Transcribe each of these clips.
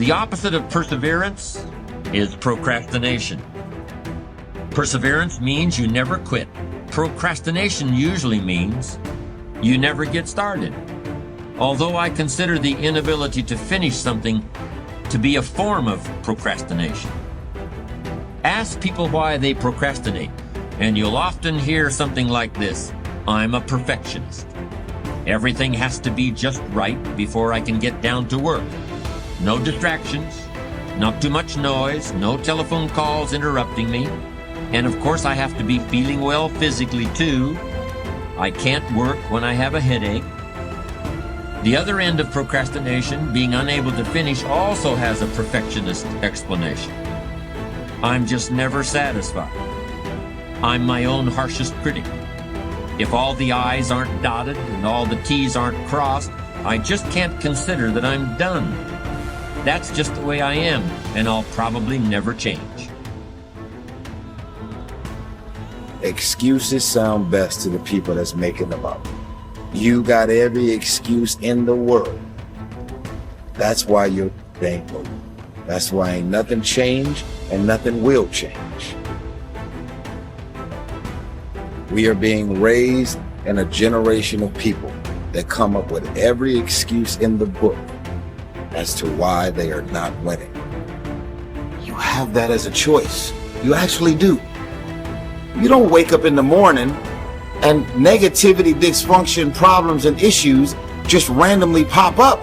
The opposite of perseverance is procrastination. Perseverance means you never quit. Procrastination usually means you never get started. Although I consider the inability to finish something to be a form of procrastination. Ask people why they procrastinate, and you'll often hear something like this: I'm a perfectionist. Everything has to be just right before I can get down to work. No distractions, not too much noise, no telephone calls interrupting me. And of course I have to be feeling well physically too. I can't work when I have a headache. The other end of procrastination, being unable to finish, also has a perfectionist explanation. I'm just never satisfied. I'm my own harshest critic. If all the I's aren't dotted and all the T's aren't crossed, I just can't consider that I'm done. That's just the way I am, and I'll probably never change. Excuses sound best to the people that's making them up. You got every excuse in the world. That's why you ain't moving. That's why ain't nothing changed and nothing will change. We are being raised in a generation of people that come up with every excuse in the book as to why they are not winning. You have that as a choice. You actually do. You don't wake up in the morning and negativity, dysfunction, problems, and issues just randomly pop up.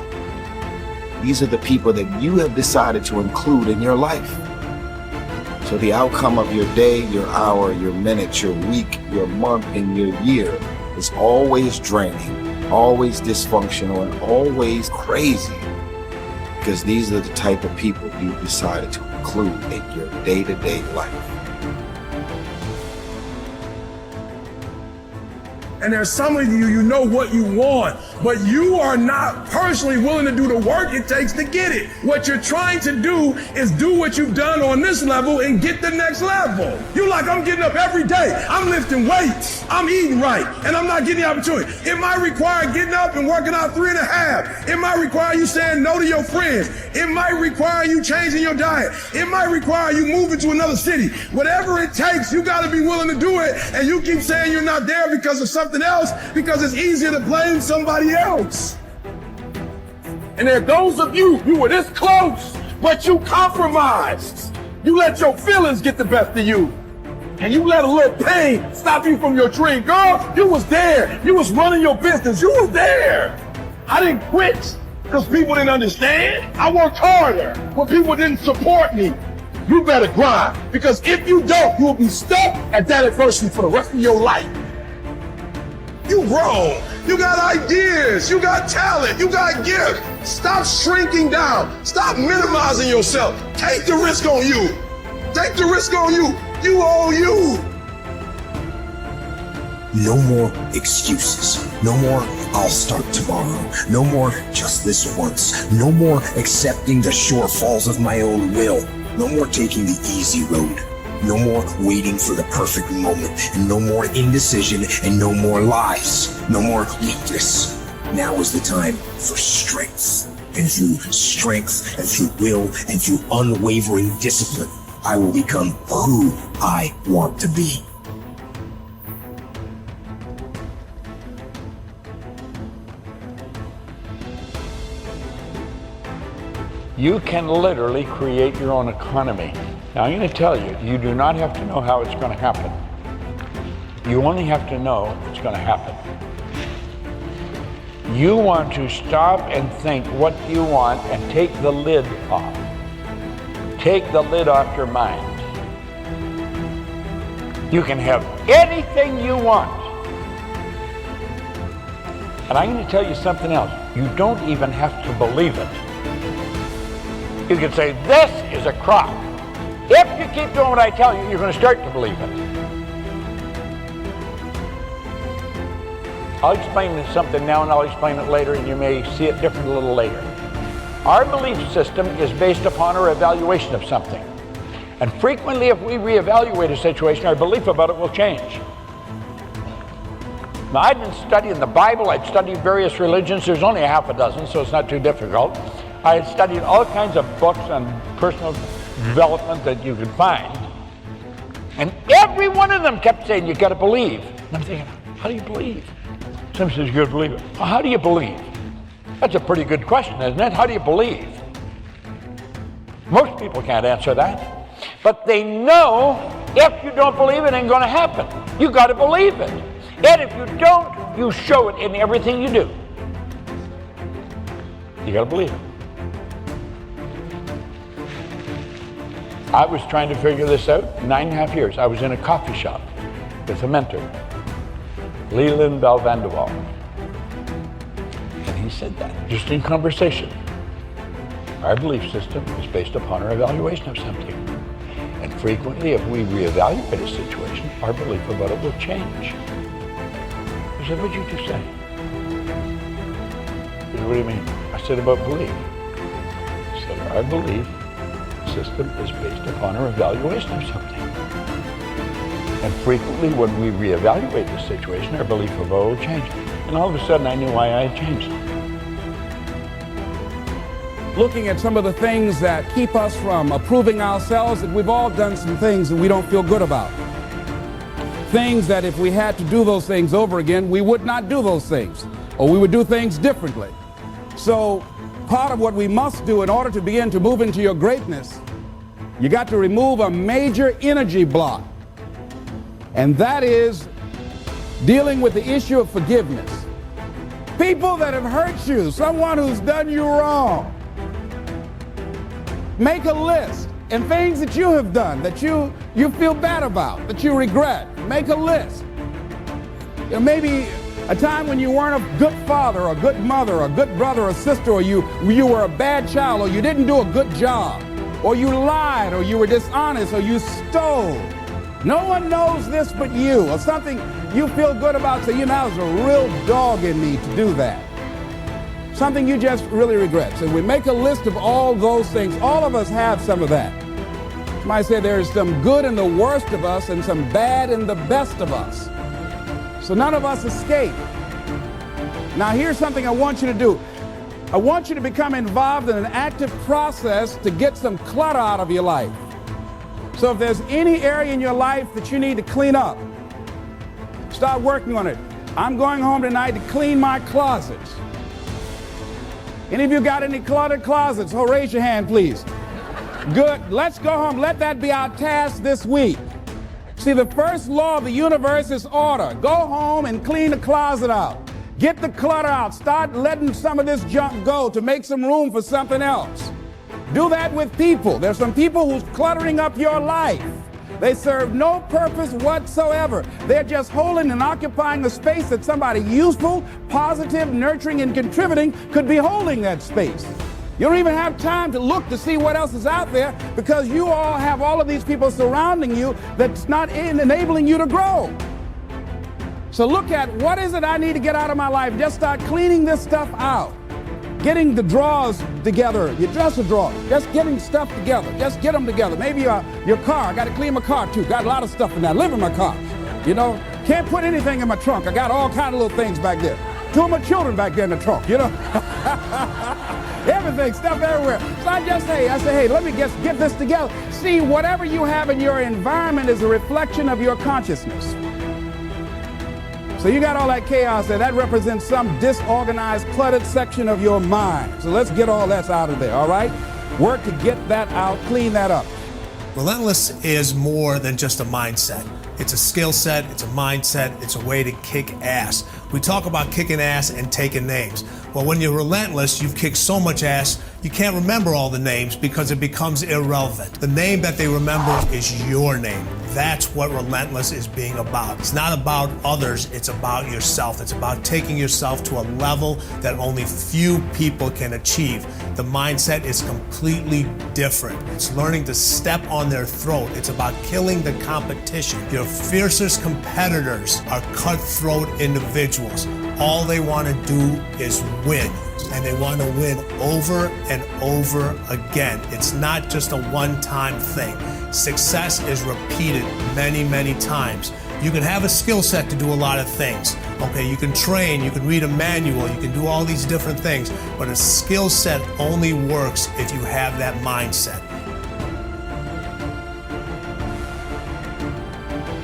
These are the people that you have decided to include in your life. So the outcome of your day, your hour, your minute, your week, your month, and your year is always draining, always dysfunctional, and always crazy. Because these are the type of people you've decided to include in your day-to-day life. And there's some of you, you know what you want, but you are not personally willing to do the work it takes to get it. What you're trying to do is do what you've done on this level and get the next level. You like, I'm getting up every day, I'm lifting weights, I'm eating right, and I'm not getting the opportunity. It might require getting up and working out 3.5. It might require you saying no to your friends. It might require you changing your diet. It might require you moving to another city. Whatever it takes, you gotta be willing to do it, and you keep saying you're not there because of something else, because it's easier to blame somebody else. And there are those of you, you were this close, but you compromised. You let your feelings get the best of you. And you let a little pain stop you from your dream. Girl, you was there. You was running your business. You was there. I didn't quit because people didn't understand. I worked harder when people didn't support me. You better grind, because if you don't, you will be stuck at that adversity for the rest of your life. You grown, you got ideas, you got talent, you got gift. Stop shrinking down, stop minimizing yourself. Take the risk on you. Take the risk on you. You owe you. No more excuses. No more, I'll start tomorrow. No more, just this once. No more accepting the shortfalls of my own will. No more taking the easy road. No more waiting for the perfect moment, and no more indecision, and no more lies. No more weakness. Now is the time for strength. And through strength, and through will, and through unwavering discipline, I will become who I want to be. You can literally create your own economy. Now I'm going to tell you, you do not have to know how it's going to happen. You only have to know it's going to happen. You want to stop and think what you want and take the lid off. Take the lid off your mind. You can have anything you want. And I'm going to tell you something else. You don't even have to believe it. You can say, this is a crop. If you keep doing what I tell you, you're going to start to believe it. I'll explain something now and I'll explain it later, and you may see it different a little later. Our belief system is based upon our evaluation of something. And frequently, if we reevaluate a situation, our belief about it will change. Now, I've been studying the Bible, I've studied various religions. There's only a half a dozen, so it's not too difficult. I had studied all kinds of books on personal development that you could find. And every one of them kept saying, you got to believe. And I'm thinking, how do you believe? Some says, you got to believe it. Well, how do you believe? That's a pretty good question, isn't it? How do you believe? Most people can't answer that. But they know if you don't believe it ain't going to happen. You got to believe it. And if you don't, you show it in everything you do. You got to believe it. I was trying to figure this out 9.5 years. I was in a coffee shop with a mentor, Leland Belvandewaal. And he said that, just in conversation. Our belief system is based upon our evaluation of something. And frequently, if we reevaluate a situation, our belief about it will change. I said, what did you just say? He said, what do you mean? I said, about belief. I said, our belief system is based upon our evaluation of something. And frequently, when we reevaluate the situation, our belief about it will change. And all of a sudden, I knew why I had changed. Looking at some of the things that keep us from approving ourselves, that we've all done some things that we don't feel good about. Things that if we had to do those things over again, we would not do those things, or we would do things differently. So part of what we must do in order to begin to move into your greatness, you got to remove a major energy block. And that is dealing with the issue of forgiveness. People that have hurt you, someone who's done you wrong. Make a list, and things that you have done that you feel bad about, that you regret. Make a list. There may be a time when you weren't a good father, or a good mother, or a good brother or sister, or you were a bad child, or you didn't do a good job, or you lied, or you were dishonest, or you stole. No one knows this but you, or something you feel good about, so there's a real dog in me to do that. Something you just really regret. So we make a list of all those things. All of us have some of that. Somebody said there's some good in the worst of us and some bad in the best of us. So none of us escape. Now here's something I want you to do. I want you to become involved in an active process to get some clutter out of your life. So if there's any area in your life that you need to clean up, start working on it. I'm going home tonight to clean my closets. Any of you got any cluttered closets? Oh, raise your hand, please. Good. Let's go home. Let that be our task this week. See, the first law of the universe is order. Go home and clean the closet out. Get the clutter out. Start letting some of this junk go to make some room for something else. Do that with people. There's some people who's cluttering up your life. They serve no purpose whatsoever. They're just holding and occupying a space that somebody useful, positive, nurturing, and contributing could be holding that space. You don't even have time to look to see what else is out there because you all have all of these people surrounding you that's not enabling you to grow. So look at what is it I need to get out of my life. Just start cleaning this stuff out. Getting the drawers together, your dresser drawer, just getting stuff together, just get them together. Maybe your car, I got to clean my car too. Got a lot of stuff in there. I live in my car, Can't put anything in my trunk. I got all kind of little things back there. 2 of my children back there in the trunk, Everything, stuff everywhere. So I say, hey, let me get this together. See, whatever you have in your environment is a reflection of your consciousness. So you got all that chaos there. That represents some disorganized, cluttered section of your mind. So let's get all that out of there, all right? Work to get that out, clean that up. Relentless is more than just a mindset. It's a skill set, it's a mindset, it's a way to kick ass. We talk about kicking ass and taking names. Well, when you're relentless, you've kicked so much ass, you can't remember all the names because it becomes irrelevant. The name that they remember is your name. That's what relentless is being about. It's not about others, it's about yourself. It's about taking yourself to a level that only few people can achieve. The mindset is completely different. It's learning to step on their throat. It's about killing the competition. Your fiercest competitors are cutthroat individuals. All they want to do is win, and they want to win over and over again. It's not just a one-time thing. Success is repeated many, many times. You can have a skill set to do a lot of things. Okay, you can train, you can read a manual, you can do all these different things, but a skill set only works if you have that mindset.